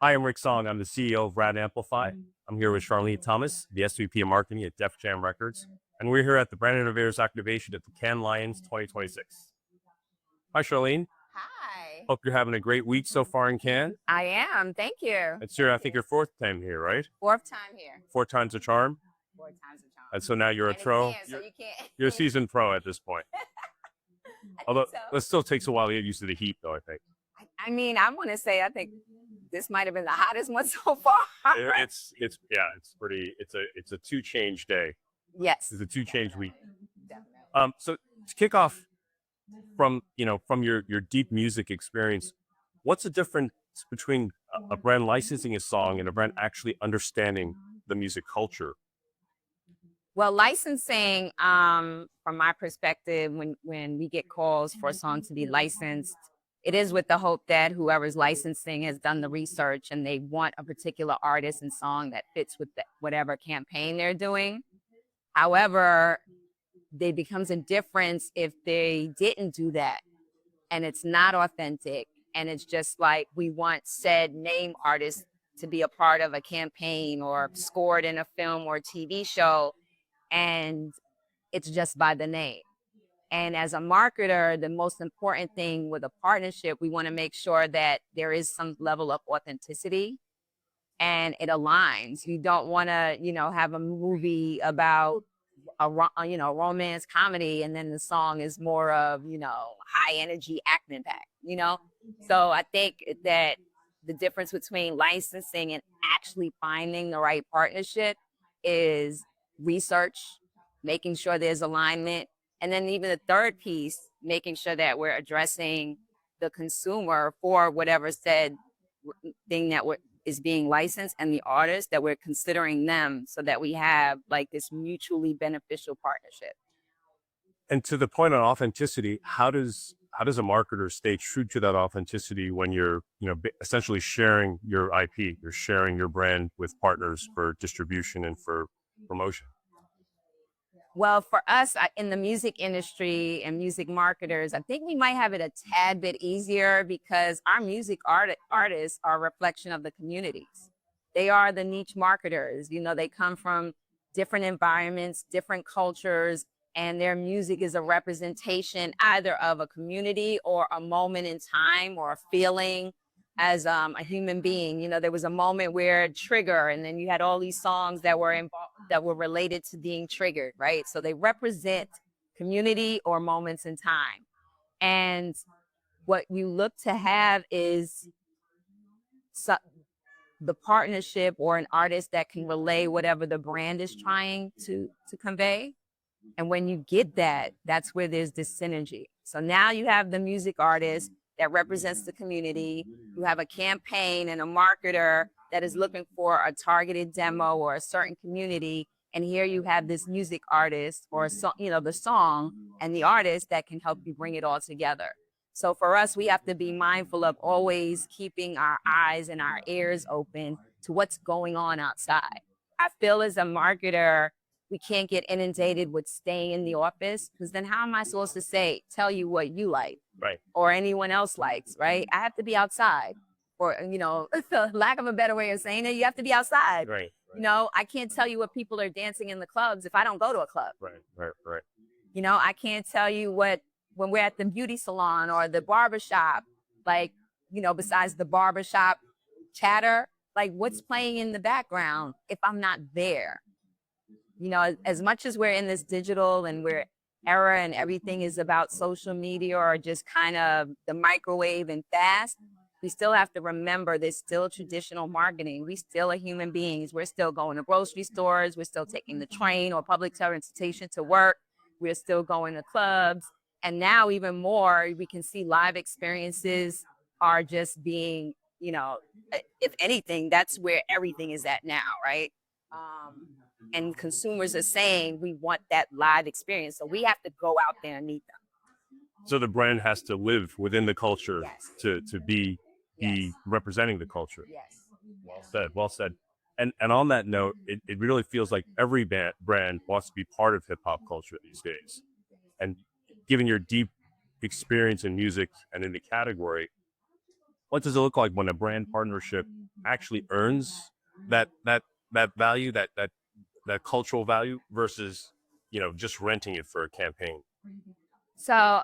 Hi, I'm Rick Song. I'm the CEO of RAD Amplify. I'm here with Charlene Thomas, the SVP of Marketing at Def Jam Records. And we're here at the Brand Innovators Activation at the Cannes Lions 2026. Hi, Charlene. Hi. Hope you're having a great week so far in Cannes. I am. Thank you. It's your, I think, your fourth time here, right? Fourth time here. Four times a charm. Four times a charm. And so now you're a And it's pro. Cannes, so you can't. You're a seasoned pro at this point. I Although think it so. still takes a while to get used to the heat, though, I think. I mean, I want to say I think this might have been the hottest one so far. It's pretty, it's a two change day. Yes. It's a two change week. Definitely. So to kick off from your deep music experience, what's the difference between a brand licensing a song and a brand actually understanding the music culture? Well, licensing, from my perspective, when we get calls for a song to be licensed, it is with the hope that whoever's licensing has done the research and they want a particular artist and song that fits with whatever campaign they're doing. However, there becomes a difference if they didn't do that and it's not authentic and it's just like we want said name artist to be a part of a campaign or scored in a film or TV show, and it's just by the name. And as a marketer, the most important thing with a partnership, we want to make sure that there is some level of authenticity and it aligns. You don't want to, have a movie about romance comedy, and then the song is more of, high energy action pack. So I think that the difference between licensing and actually finding the right partnership is research, making sure there's alignment. And then even the third piece, making sure that we're addressing the consumer for whatever said thing that is being licensed, and the artist, that we're considering them so that we have like this mutually beneficial partnership. And to the point on authenticity, how does a marketer stay true to that authenticity when you're essentially sharing your IP, you're sharing your brand with partners for distribution and for promotion? Well, for us in the music industry and music marketers, I think we might have it a tad bit easier because our music artists are a reflection of the communities. They are the niche marketers. They come from different environments, different cultures, and their music is a representation either of a community or a moment in time or a feeling as a human being. There was a moment where trigger, and then you had all these songs that were involved that were related to being triggered, right? So they represent community or moments in time. And what you look to have is the partnership or an artist that can relay whatever the brand is trying to convey. And when you get that, that's where there's this synergy. So now you have the music artist that represents the community. You have a campaign and a marketer that is looking for a targeted demo or a certain community. And here you have this music artist or the song and the artist that can help you bring it all together. So for us, we have to be mindful of always keeping our eyes and our ears open to what's going on outside. I feel as a marketer, we can't get inundated with staying in the office, because then how am I supposed to tell you what you like, Right. or anyone else likes, right? I have to be outside, or, for lack of a better way of saying it, you have to be outside. Right. I can't tell you what people are dancing in the clubs if I don't go to a club. Right. I can't tell you what, when we're at the beauty salon or the barbershop, like, besides the barbershop chatter, like what's playing in the background if I'm not there. As much as we're in this digital and we're era and everything is about social media or just kind of the microwave and fast, we still have to remember there's still traditional marketing. We still are human beings. We're still going to grocery stores. We're still taking the train or public transportation to work. We're still going to clubs. And now even more, we can see live experiences are just being, if anything, that's where everything is at now, right? And consumers are saying we want that live experience. So we have to go out there and meet them. So the brand has to live within the culture. Yes. to be Yes. representing the culture. Yes. Well said. And on that note, it really feels like every brand wants to be part of hip hop culture these days. And given your deep experience in music and in the category, what does it look like when a brand partnership actually earns that value, that cultural value versus, just renting it for a campaign? So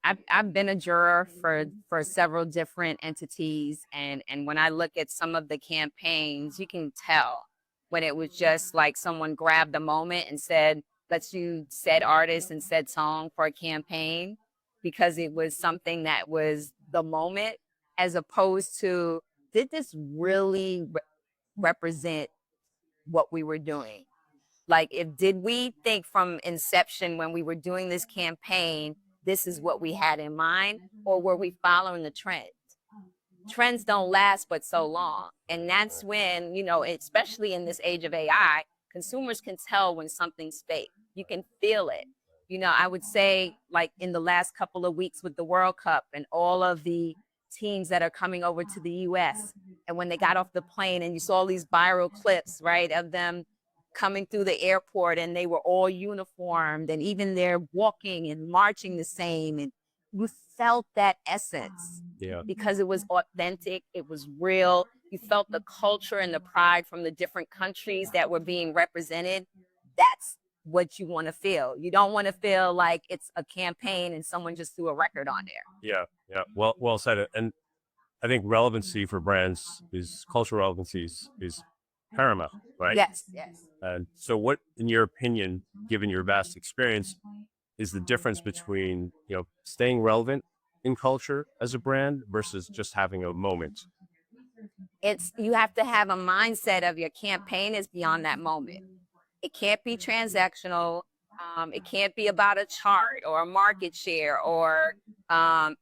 I've been a juror for several different entities, and when I look at some of the campaigns, you can tell when it was just like someone grabbed a moment and said, "Let's do said artist and said song for a campaign," because it was something that was the moment, as opposed to, did this really represent what we were doing? Like, if did we think from inception when we were doing this campaign, this is what we had in mind, or were we following the trend? Trends don't last but so long. And that's when, especially in this age of AI, consumers can tell when something's fake. You can feel it. I would say, like, in the last couple of weeks with the World Cup and all of the teams that are coming over to the US, and when they got off the plane and you saw these viral clips, right, of them coming through the airport and they were all uniformed, and even they're walking and marching the same, and you felt that essence. Yeah. Because it was authentic, it was real. You felt the culture and the pride from the different countries that were being represented. That's what you want to feel. You don't want to feel like it's a campaign and someone just threw a record on there. Yeah. Yeah. Well said. And I think relevancy for brands is cultural relevancy is paramount, right? Yes, yes. And so what, in your opinion, given your vast experience, is the difference between, staying relevant in culture as a brand versus just having a moment? It's, you have to have a mindset of your campaign is beyond that moment. It can't be transactional. It can't be about a chart or a market share or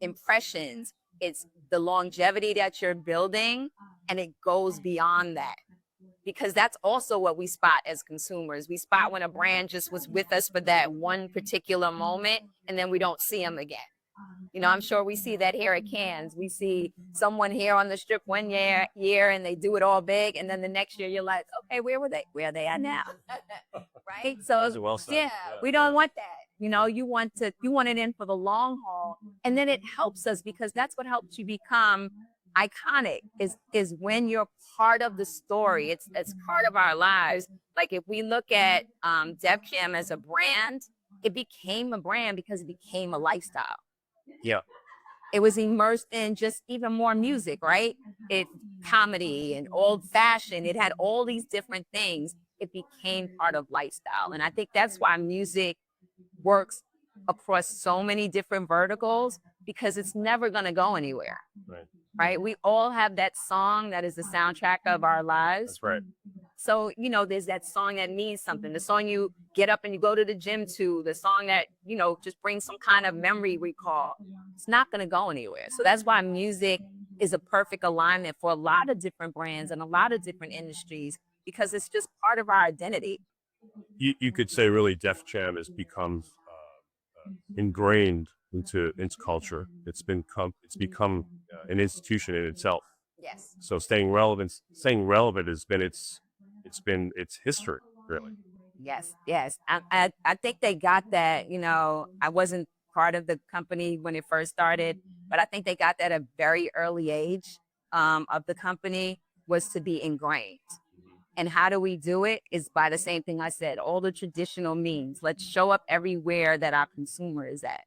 impressions. It's the longevity that you're building, and it goes beyond that. Because that's also what we spot as consumers. We spot when a brand just was with us for that one particular moment, and then we don't see them again. I'm sure we see that here at Cannes. We see someone here on the strip one year and they do it all big, and then the next year you're like, okay, where were they? Where are they at now? Right? So Well said. yeah, we don't want that. You want it in for the long haul, and then it helps us because that's what helps you become iconic. Is when you're part of the story. It's part of our lives. Like, if we look at Def Jam as a brand, it became a brand because it became a lifestyle. Yeah. It was immersed in just even more music, right? It comedy and old fashioned. It had all these different things. It became part of lifestyle. And I think that's why music works across so many different verticals, because it's never going to go anywhere. Right? We all have that song that is the soundtrack of our lives. That's right. So, there's that song that means something. The song you get up and you go to the gym to, the song that, just brings some kind of memory recall. It's not going to go anywhere. So that's why music is a perfect alignment for a lot of different brands and a lot of different industries, because it's just part of our identity. You could say really Def Jam has become ingrained into culture. It's become an institution in itself. Yes. So staying relevant has been its history, really. Yes, yes. I think they got that. I wasn't part of the company when it first started, but I think they got that at a very early age of the company, was to be ingrained. And how do we do it? Is by the same thing I said, all the traditional means. Let's show up everywhere that our consumer is at.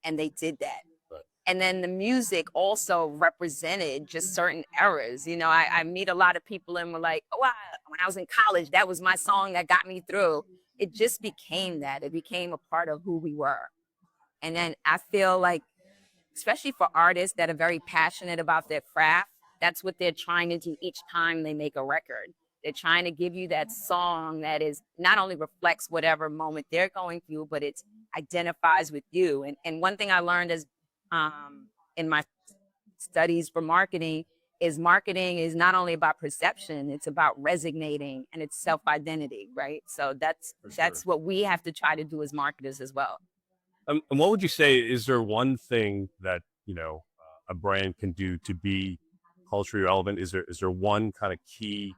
And they did that. Right. And then the music also represented just certain eras. I meet a lot of people and were like, oh, when I was in college, that was my song that got me through. It just became that. It became a part of who we were. And then I feel like, especially for artists that are very passionate about their craft, that's what they're trying to do each time they make a record. They're trying to give you that song that is not only reflects whatever moment they're going through, but it identifies with you. And one thing I learned is in my studies for marketing is not only about perception, it's about resonating, and it's self-identity, right? So that's what we have to try to do as marketers as well. And what would you say, is there one thing that, a brand can do to be culturally relevant? Is there one kind of key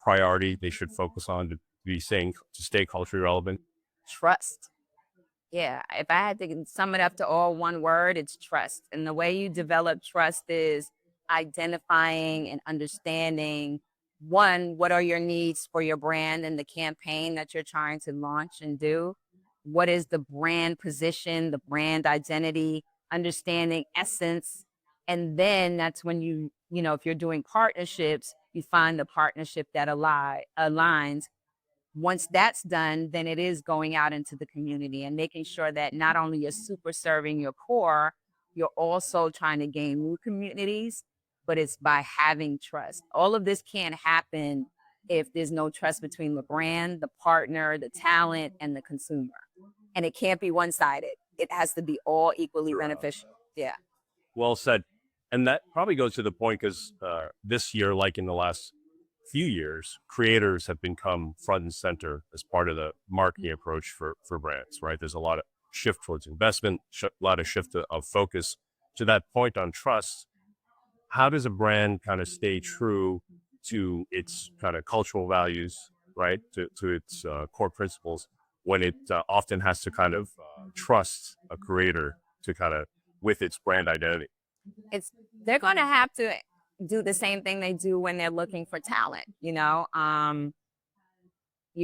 priority they should focus on to stay culturally relevant? Trust. Yeah, if I had to sum it up to all one word, it's trust. And the way you develop trust is identifying and understanding one, what are your needs for your brand and the campaign that you're trying to launch and do? What is the brand position, the brand identity, understanding essence. And then that's when if you're doing partnerships, you find the partnership that aligns. Once that's done, then it is going out into the community and making sure that not only you're super serving your core, you're also trying to gain new communities, but it's by having trust. All of this can't happen if there's no trust between the brand, the partner, the talent, and the consumer. And it can't be one sided. It has to be all equally beneficial. Yeah. Well said. And that probably goes to the point because this year, like in the last few years, creators have become front and center as part of the marketing approach for brands, right? There's a lot of shift towards investment, a lot of shift of focus. To that point on trust, how does a brand kind of stay true to its kind of cultural values, right? To its core principles when it often has to kind of trust a creator to kind of with its brand identity? It's they're going to have to do the same thing they do when they're looking for talent. You're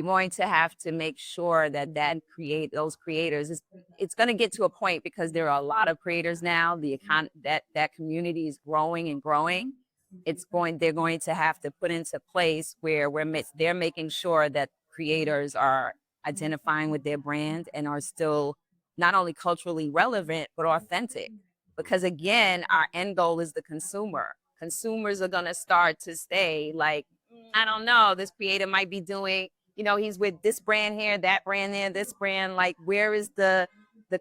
going to have to make sure that those creators it's going to get to a point because there are a lot of creators now. That community is growing and growing. They're going to have to put into place where they're making sure that creators are identifying with their brand and are still not only culturally relevant but authentic, because again our end goal is the consumer. Consumers are going to start to stay like, I don't know, this creator might be doing, he's with this brand here, that brand there, this brand. Like, where is the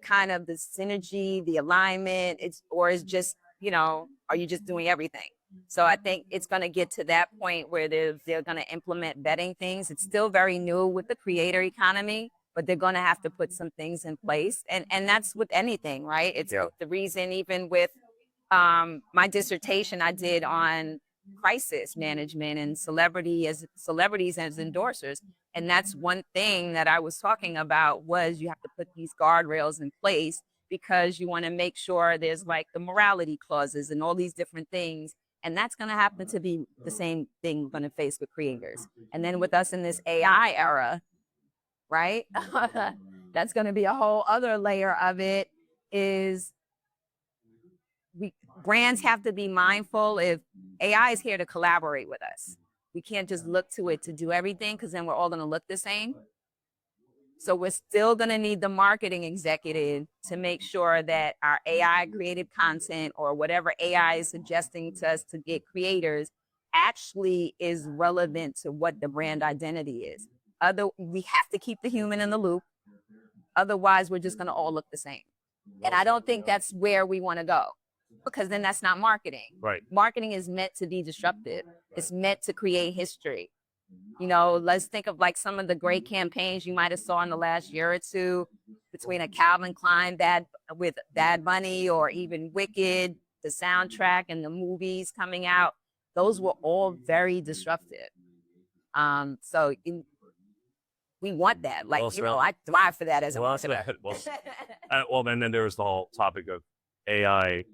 kind of the synergy, the alignment? Is just, are you just doing everything? So I think it's going to get to that point where they're going to implement vetting things. It's still very new with the creator economy, but they're going to have to put some things in place. And that's with anything, right? It's the reason even with my dissertation I did on crisis management and celebrities as endorsers. And that's one thing that I was talking about was you have to put these guardrails in place because you want to make sure there's like the morality clauses and all these different things. And that's going to happen to be the same thing we're going to face with creators. And then with us in this AI era, right? That's going to be a whole other layer of it is brands have to be mindful if AI is here to collaborate with us. We can't just look to it to do everything because then we're all going to look the same. So we're still going to need the marketing executive to make sure that our AI created content or whatever AI is suggesting to us to get creators actually is relevant to what the brand identity is. We have to keep the human in the loop. Otherwise, we're just going to all look the same. And I don't think that's where we want to go, because then that's not marketing. Right. Marketing is meant to be disruptive. It's meant to create history. Let's think of like some of the great campaigns you might have saw in the last year or two between a Calvin Klein with Bad Bunny or even Wicked, the soundtrack and the movies coming out. Those were all very disruptive. We want that. Like, I thrive for that as a marketer. Well, and then there's the whole topic of AI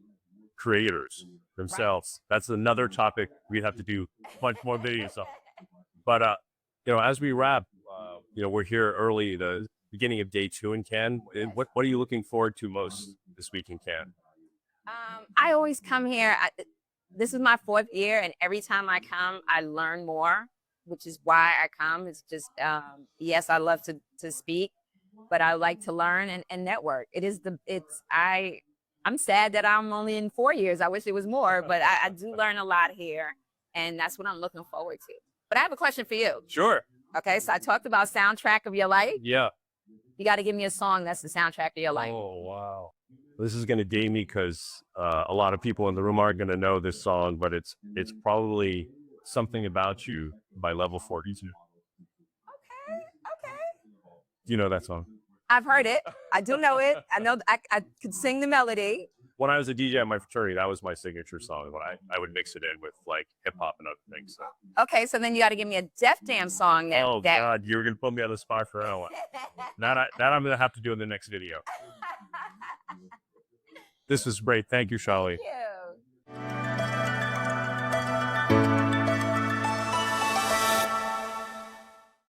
creators themselves. Right. That's another topic we'd have to do much more videos on. But as we wrap, we're here early, the beginning of day 2 in Cannes. What are you looking forward to most this week in Cannes? I always come here. This is my 4th year, and every time I come, I learn more, which is why I come. It's just, yes, I love to speak, but I like to learn and network. I'm sad that I'm only in 4 years. I wish it was more, but I do learn a lot here, and that's what I'm looking forward to. But I have a question for you. Sure. Okay, so I talked about soundtrack of your life. Yeah. You got to give me a song that's the soundtrack of your life. Oh, wow. This is going to date me because a lot of people in the room aren't going to know this song, but it's probably Something About You by Level 42. Okay. Do you know that song? I've heard it. I do know it. I know I could sing the melody. when I was a DJ at my fraternity, that was my signature song. When I would mix it in with like hip hop and other things. So. Okay, so then you got to give me a Def Jam song that. Oh God, you were gonna put me on the spot for that one. That I'm gonna have to do in the next video. This was great. Thank you, Charlene. Thank you.